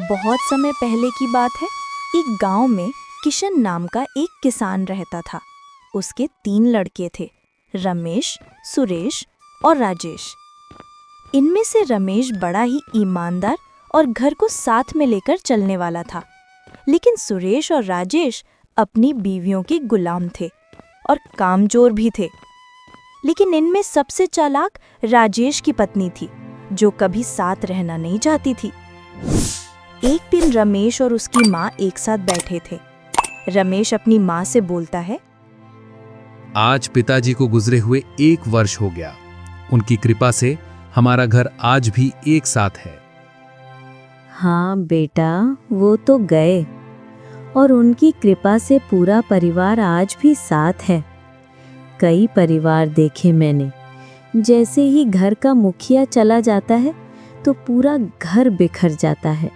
बहुत समय पहले की बात है। एक गांव में किशन नाम का एक किसान रहता था। उसके 3 लड़के थे, रमेश, सुरेश और राजेश। इनमें से रमेश बड़ा ही ईमानदार और घर को साथ में लेकर चलने वाला था, लेकिन सुरेश और राजेश अपनी बीवियों के गुलाम थे और कामचोर भी थे। लेकिन इनमें सबसे चालाक राजेश की पत्नी थी, जो कभी साथ रहना नहीं चाहती थी। एक दिन रमेश और उसकी माँ एक साथ बैठे थे। रमेश अपनी माँ से बोलता है, आज पिताजी को गुजरे हुए 1 वर्ष हो गया। उनकी कृपा से हमारा घर आज भी एक साथ है। हाँ बेटा, वो तो गए और उनकी कृपा से पूरा परिवार आज भी साथ है। कई परिवार देखे मैंने, जैसे ही घर का मुखिया चला जाता है तो पूरा घर बिखर जाता है।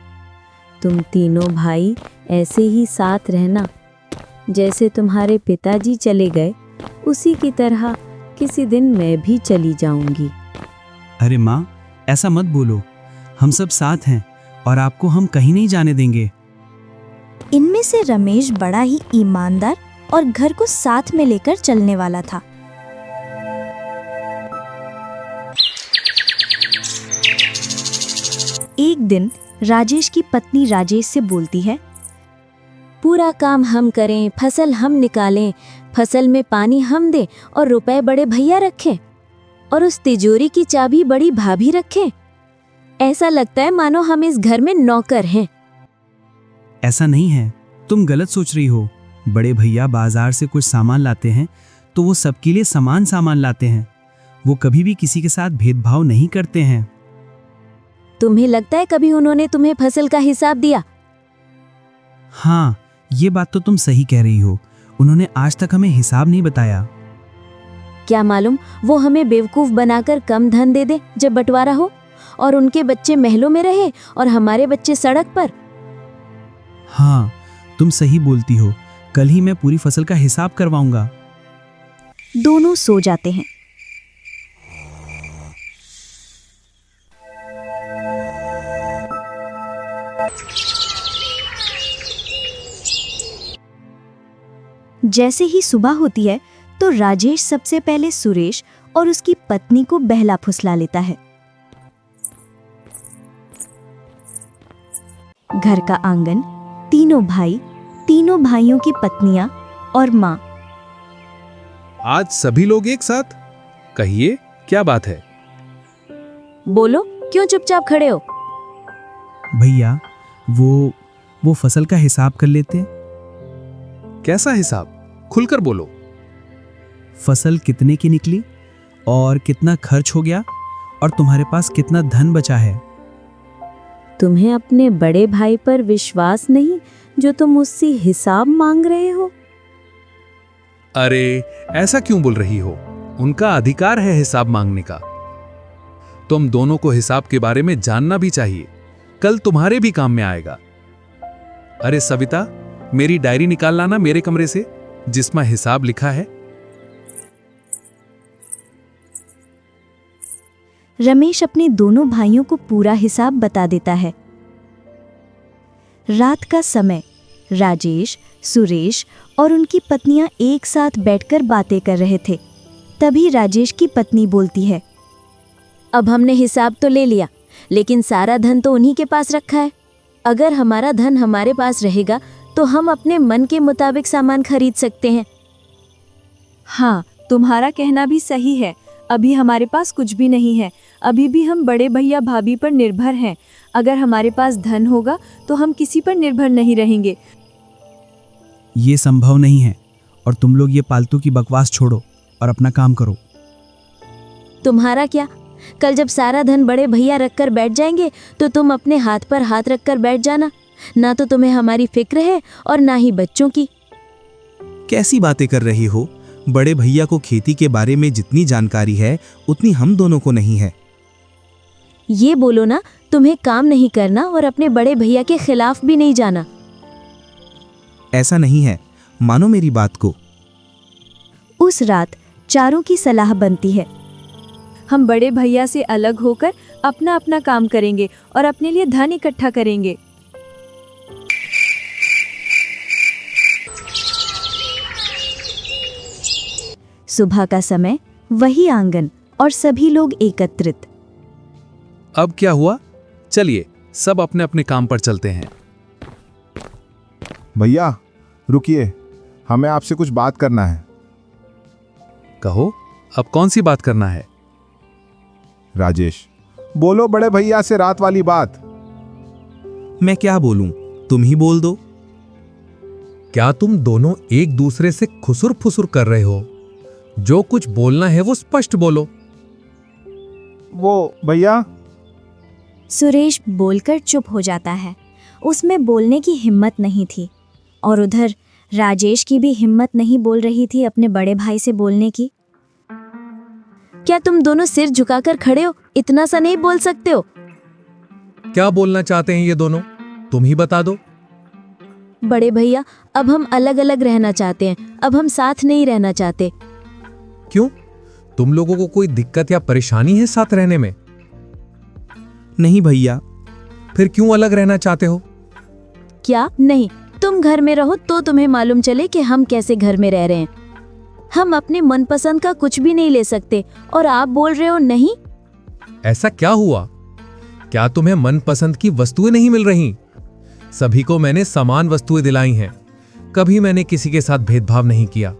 तुम तीनों भाई ऐसे ही साथ रहना। जैसे तुम्हारे पिताजी चले गए, उसी की तरह किसी दिन मैं भी चली जाऊंगी। अरे माँ, ऐसा मत बोलो। हम सब साथ हैं और आपको हम कहीं नहीं जाने देंगे। इनमें से रमेश बड़ा ही ईमानदार और घर को साथ में लेकर चलने वाला था। एक दिन राजेश की पत्नी राजेश से बोलती है, पूरा काम हम करें, फसल हम निकालें, फसल में पानी हम दें और रुपए बड़े भैया रखें और उस तिजोरी की चाबी बड़ी भाभी रखें। ऐसा लगता है मानो हम इस घर में नौकर हैं। ऐसा नहीं है, तुम गलत सोच रही हो। बड़े भैया बाजार से कुछ सामान लाते हैं तो वो सबके लिए समान सामान लाते हैं। वो कभी भी किसी के साथ भेदभाव नहीं करते हैं। तुम्हें लगता है कभी उन्होंने तुम्हें फसल का हिसाब दिया? हाँ, ये बात तो तुम सही कह रही हो। उन्होंने आज तक हमें हिसाब नहीं बताया। क्या मालूम वो हमें बेवकूफ बनाकर कम धन दे दे जब बंटवारा हो, और उनके बच्चे महलों में रहे और हमारे बच्चे सड़क पर। हाँ, तुम सही बोलती हो। कल ही मैं पूरी फसल का हिसाब करवाऊंगा। दोनों सो जाते हैं। जैसे ही सुबह होती है तो राजेश सबसे पहले सुरेश और उसकी पत्नी को बहला फुसला लेता है। घर का आंगन, तीनों भाई, तीनों भाइयों की पत्नियां और माँ। आज सभी लोग एक साथ? कहिए, क्या बात है? बोलो, क्यों चुपचाप खड़े हो? भैया, वो फसल का हिसाब कर लेते। कैसा हिसाब? खुलकर बोलो। फसल कितने की निकली और कितना खर्च हो गया और तुम्हारे पास कितना धन बचा है। तुम्हें अपने बड़े भाई पर विश्वास नहीं जो तुम उससे हिसाब मांग रहे हो? अरे, ऐसा क्यों बोल रही हो? उनका अधिकार है हिसाब मांगने का। तुम दोनों को हिसाब के बारे में जानना भी चाहिए। कल तुम्हारे भी काम में आएगा। अरे सविता, मेरी डायरी निकाल लाना मेरे कमरे से, जिसमें हिसाब लिखा है। रमेश अपने दोनों भाइयों को पूरा हिसाब बता देता है। रात का समय, राजेश, सुरेश और उनकी पत्नियां एक साथ बैठकर बातें कर रहे थे। तभी राजेश की पत्नी बोलती है, अब हमने हिसाब तो ले लिया, लेकिन सारा धन तो उन्हीं के पास रखा है। अगर हमारा धन हमारे पास रहेगा तो हम अपने मन के मुताबिक सामान खरीद सकते हैं। हाँ, तुम्हारा कहना भी सही है। अभी हमारे पास कुछ भी नहीं है। अभी भी हम बड़े भैया भाभी पर निर्भर हैं। अगर हमारे पास धन होगा तो हम किसी पर निर्भर नहीं रहेंगे। ये संभव नहीं है और तुम लोग ये पालतू की बकवास छोड़ो और अपना काम करो। तुम्हारा क्या? कल जब सारा धन बड़े भैया रखकर बैठ जाएंगे तो तुम अपने हाथ पर हाथ रखकर बैठ जाना। ना तो तुम्हें हमारी फिक्र है और ना ही बच्चों की। कैसी बातें कर रही हो? बड़े भैया को खेती के बारे में जितनी जानकारी है उतनी हम दोनों को नहीं है। ये बोलो ना, तुम्हें काम नहीं करना और अपने बड़े भैया के खिलाफ भी नहीं जाना। ऐसा नहीं है, मानो मेरी बात को। उस रात चारों की सलाह बनती है हम बड़े भैया से अलग होकर अपना अपना काम करेंगे और अपने लिए धन इकट्ठा करेंगे। सुबह का समय, वही आंगन और सभी लोग एकत्रित। अब क्या हुआ? चलिए सब अपने अपने काम पर चलते हैं। भैया रुकिए, हमें आपसे कुछ बात करना है। कहो, अब कौन सी बात करना है? राजेश, बोलो बड़े भैया से रात वाली बात। मैं क्या बोलूं, तुम ही बोल दो। क्या तुम दोनों एक दूसरे से खुसुर फुसुर कर रहे हो? जो कुछ बोलना है वो स्पष्ट बोलो। वो भैया। सुरेश बोलकर चुप हो जाता है। उसमें बोलने की हिम्मत नहीं थी और उधर राजेश की भी हिम्मत नहीं बोल रही थी अपने बड़े भाई से बोलने की। क्या तुम दोनों सिर झुकाकर खड़े हो? इतना सा नहीं बोल सकते हो? क्या बोलना चाहते हैं ये दोनों? तुम ही बता दो। बड़े भैया, अब हम अलग अलग रहना चाहते हैं, अब हम साथ नहीं रहना चाहते। क्यों? तुम लोगों को कोई दिक्कत या परेशानी है साथ रहने में? नहीं भैया। फिर क्यों अलग रहना चाहते हो? क्या नहीं? तुम घर में रहो तो तुम्हें मालूम चले कि हम कैसे घर में रह रहे हैं। हम अपने मनपसंद का कुछ भी नहीं ले सकते और आप बोल रहे हो नहीं? ऐसा क्या हुआ? क्या तुम्हें मनपसंद की वस्तुएं नहीं मिल रही? सभी को मैंने समान वस्तुएं दिलाई हैं। कभी मैंने किसी के साथ भेदभाव नहीं किया।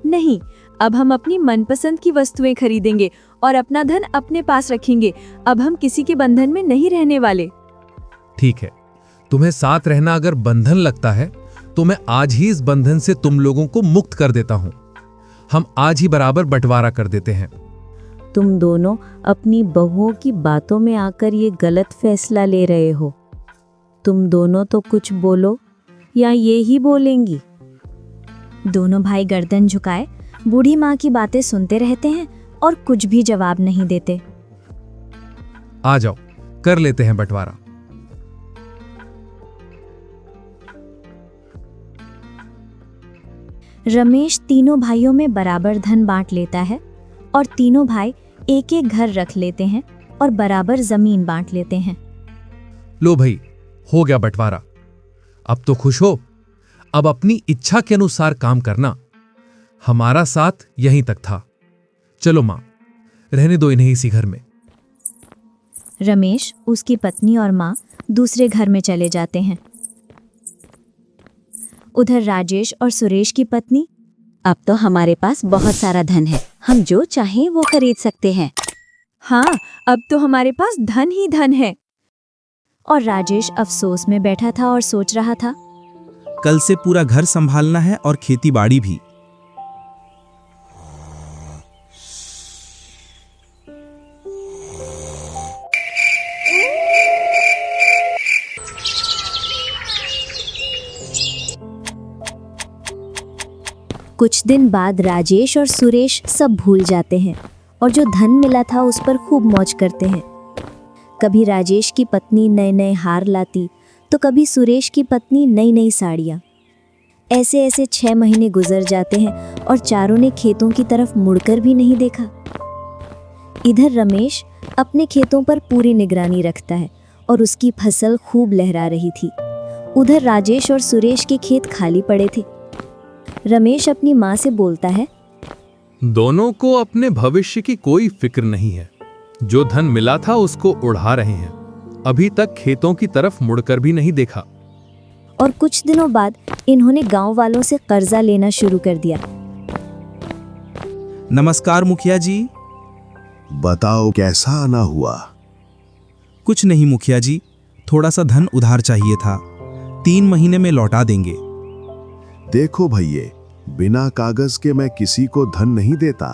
नहीं, अब हम अपनी मनपसंद की वस्तुएं खरीदेंगे और अपना धन अपने पास रखेंगे। अब हम किसी के बंधन में नहीं रहने वाले। ठीक है, तुम्हें साथ रहना अगर बंधन लगता है तो मैं आज ही इस बंधन से तुम लोगों को मुक्त कर देता हूं। हम आज ही बराबर बंटवारा कर देते हैं। तुम दोनों अपनी बहुओं की बातों में आकर ये गलत फैसला ले रहे हो। तुम दोनों तो कुछ बोलो या ये ही बोलेंगी? दोनों भाई गर्दन झुकाए बूढ़ी माँ की बातें सुनते रहते हैं और कुछ भी जवाब नहीं देते। आ जाओ, कर लेते हैं बंटवारा। रमेश तीनों भाइयों में बराबर धन बांट लेता है और तीनों भाई एक एक घर रख लेते हैं और बराबर जमीन बांट लेते हैं। लो भाई, हो गया बंटवारा। अब तो खुश हो? अब अपनी इच्छा के अनुसार काम करना। हमारा साथ यहीं तक था। चलो मां, रहने दो इन्हें इसी घर में। रमेश, उसकी पत्नी और माँ दूसरे घर में चले जाते हैं। उधर राजेश और सुरेश की पत्नी, अब तो हमारे पास बहुत सारा धन है, हम जो चाहें वो खरीद सकते हैं। हाँ, अब तो हमारे पास धन ही धन है। और राजेश अफसोस में बैठा था और सोच रहा था, कल से पूरा घर संभालना है और खेती बाड़ी भी। कुछ दिन बाद राजेश और सुरेश सब भूल जाते हैं और जो धन मिला था उस पर खूब मौज करते हैं। कभी राजेश की पत्नी नए नए हार लाती तो कभी सुरेश की पत्नी नई नई साड़ियाँ। ऐसे ऐसे 6 महीने गुजर जाते हैं और चारों ने खेतों की तरफ मुड़कर भी नहीं देखा। इधर रमेश अपने खेतों पर पूरी निगरानी रखता है और उसकी फसल खूब लहरा रही थी। उधर राजेश और सुरेश के खेत खाली पड़े थे। रमेश अपनी माँ से बोलता है, दोनों को अपने भविष्य की कोई फिक्र नहीं है। जो धन मिला था उसको उड़ा रहे हैं। अभी तक खेतों की तरफ मुड़कर भी नहीं देखा। और कुछ दिनों बाद इन्होंने गांव वालों से कर्जा लेना शुरू कर दिया। नमस्कार मुखिया जी। बताओ कैसा आना हुआ? कुछ नहीं मुखिया जी, थोड़ा सा धन उधार चाहिए था, 3 महीने में लौटा देंगे। देखो भैये, बिना कागज के मैं किसी को धन नहीं देता।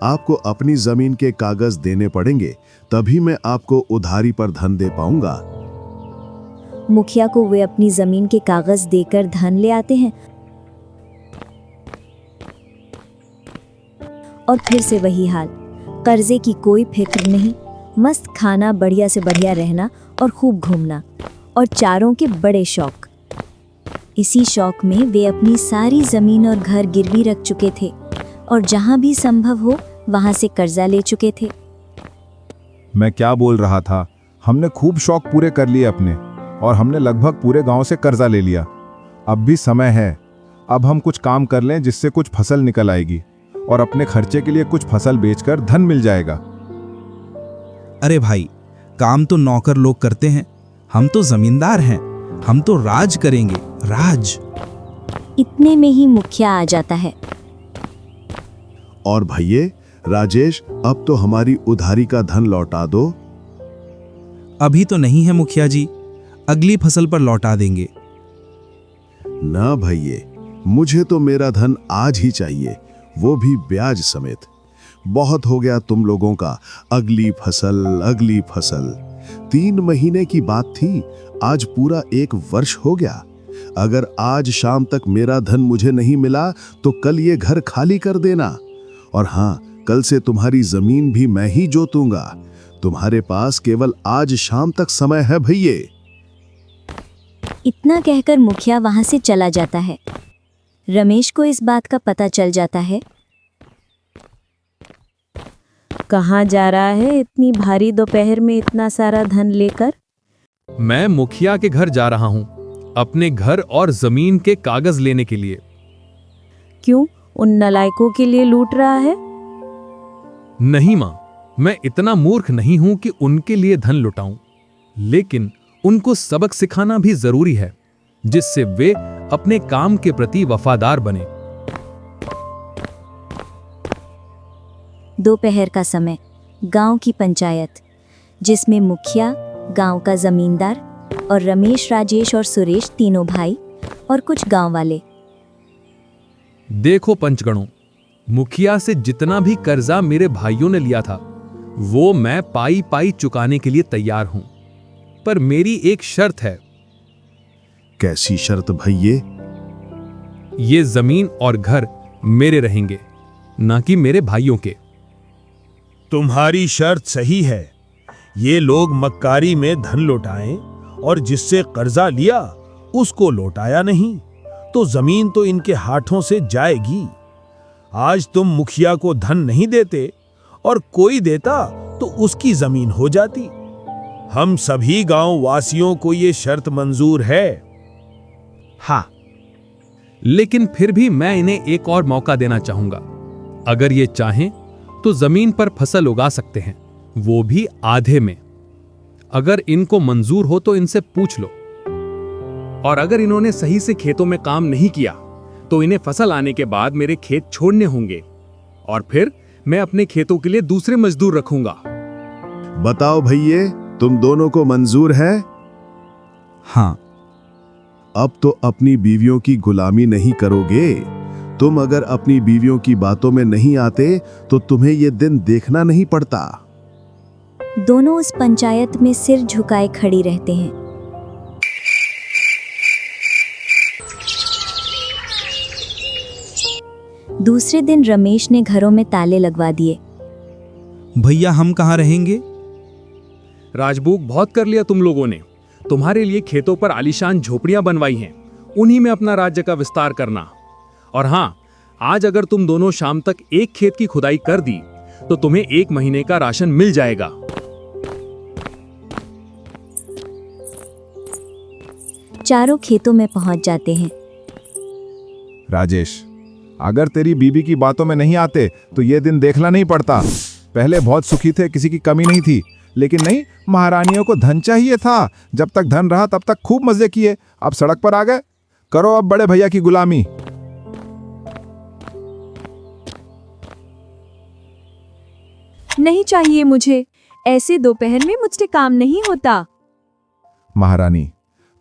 आपको अपनी जमीन के कागज देने पड़ेंगे, तभी मैं आपको उधारी पर धन दे पाऊंगा। मुखिया को वे अपनी जमीन के कागज देकर धन ले आते हैं और फिर से वही हाल। कर्जे की कोई फिक्र नहीं, मस्त खाना, बढ़िया से बढ़िया रहना और खूब घूमना, और चारों के बड़े शौक। इसी शौक में वे अपनी सारी जमीन और घर गिरवी रख चुके थे और जहां भी संभव हो वहां से कर्जा ले चुके थे। मैं क्या बोल रहा था, हमने खूब शौक पूरे कर लिए अपने, और हमने लगभग पूरे गांव से कर्जा ले लिया। अब भी समय है, अब हम कुछ काम कर लें जिससे कुछ फसल निकल आएगी और अपने खर्चे के लिए कुछ फसल बेचकर धन मिल जाएगा। अरे भाई, काम तो नौकर लोग करते हैं, हम तो जमींदार हैं, हम तो राज करेंगे, राज। इतने में ही मुखिया आ जाता है। और भैये राजेश, अब तो हमारी उधारी का धन लौटा दो। अभी तो नहीं है मुखिया जी, अगली फसल पर लौटा देंगे। ना भैये, मुझे तो मेरा धन आज ही चाहिए, वो भी ब्याज समेत। बहुत हो गया तुम लोगों का अगली फसल अगली फसल। 3 महीने की बात थी, आज पूरा 1 वर्ष हो गया। अगर आज शाम तक मेरा धन मुझे नहीं मिला तो कल ये घर खाली कर देना। और हाँ, कल से तुम्हारी जमीन भी मैं ही जोतूंगा। तुम्हारे पास केवल आज शाम तक समय है भैये। इतना कहकर मुखिया वहां से चला जाता है। रमेश को इस बात का पता चल जाता है। कहाँ जा रहा है इतनी भारी दोपहर में इतना सारा धन लेकर? मैं मुखिया के घर जा रहा हूं, अपने घर और जमीन के कागज लेने के लिए। क्यों, उन नलायकों के लिए लूट रहा है? नहीं मां, मैं इतना मूर्ख नहीं हूं कि उनके लिए धन लुटाऊं, लेकिन उनको सबक सिखाना भी जरूरी है, जिससे वे अपने काम के प्रति वफादार बने। दोपहर का समय, गांव की पंचायत, जिसमें मुखिया, गांव का जमींदार और रमेश, राजेश और सुरेश तीनों भाई और कुछ गांव वाले। देखो पंचगणों, मुखिया से जितना भी कर्जा मेरे भाइयों ने लिया था, वो मैं पाई पाई चुकाने के लिए तैयार हूं, पर मेरी एक शर्त है। कैसी शर्त भैये? ये जमीन और घर मेरे रहेंगे, ना कि मेरे भाइयों के। तुम्हारी शर्त सही है। ये लोग मक्कारी में धन लौटाएं और जिससे कर्जा लिया उसको लौटाया नहीं, तो जमीन तो इनके हाथों से जाएगी। आज तुम मुखिया को धन नहीं देते और कोई देता तो उसकी जमीन हो जाती। हम सभी गांव वासियों को ये शर्त मंजूर है। हाँ, लेकिन फिर भी मैं इन्हें एक और मौका देना चाहूंगा। अगर ये चाहें तो जमीन पर फसल उगा सकते हैं, वो भी आधे में। अगर इनको मंजूर हो तो इनसे पूछ लो। और अगर इन्होंने सही से खेतों में काम नहीं किया तो इन्हें फसल आने के बाद मेरे खेत छोड़ने होंगे, और फिर मैं अपने खेतों के लिए दूसरे मजदूर रखूंगा। बताओ भैये, तुम दोनों को मंजूर है? हाँ। अब तो अपनी बीवियों की गुलामी नहीं करोगे। तुम अगर अपनी बीवियों की बातों में नहीं आते तो तुम्हें ये दिन देखना नहीं पड़ता। दोनों उस पंचायत में सिर झुकाए खड़ी रहते हैं। दूसरे दिन रमेश ने घरों में ताले लगवा दिए। भैया, हम कहाँ रहेंगे? राजभूख बहुत कर लिया तुम लोगों ने। तुम्हारे लिए खेतों पर आलीशान झोपड़ियां बनवाई हैं, उन्हीं में अपना राज्य का विस्तार करना। और हां, आज अगर तुम दोनों शाम तक एक खेत की खुदाई कर दी तो तुम्हें 1 महीने का राशन मिल जाएगा। चारों खेतों में पहुंच जाते हैं। राजेश, अगर तेरी बीबी की बातों में नहीं आते तो ये दिन देखना नहीं पड़ता। पहले बहुत सुखी थे, किसी की कमी नहीं थी, लेकिन नहीं, महारानियों को धन चाहिए था। जब तक धन रहा तब तक खूब मजे किए, अब सड़क पर आ गए। करो अब बड़े भैया की गुलामी। नहीं चाहिए मुझे, ऐसे दोपहर में मुझसे काम नहीं होता। महारानी,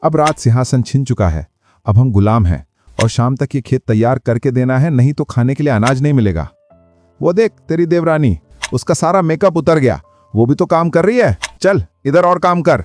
अब राज सिंहासन छिन चुका है, अब हम गुलाम हैं और शाम तक ये खेत तैयार करके देना है, नहीं तो खाने के लिए अनाज नहीं मिलेगा। वो देख तेरी देवरानी, उसका सारा मेकअप उतर गया, वो भी तो काम कर रही है। चल इधर और काम कर।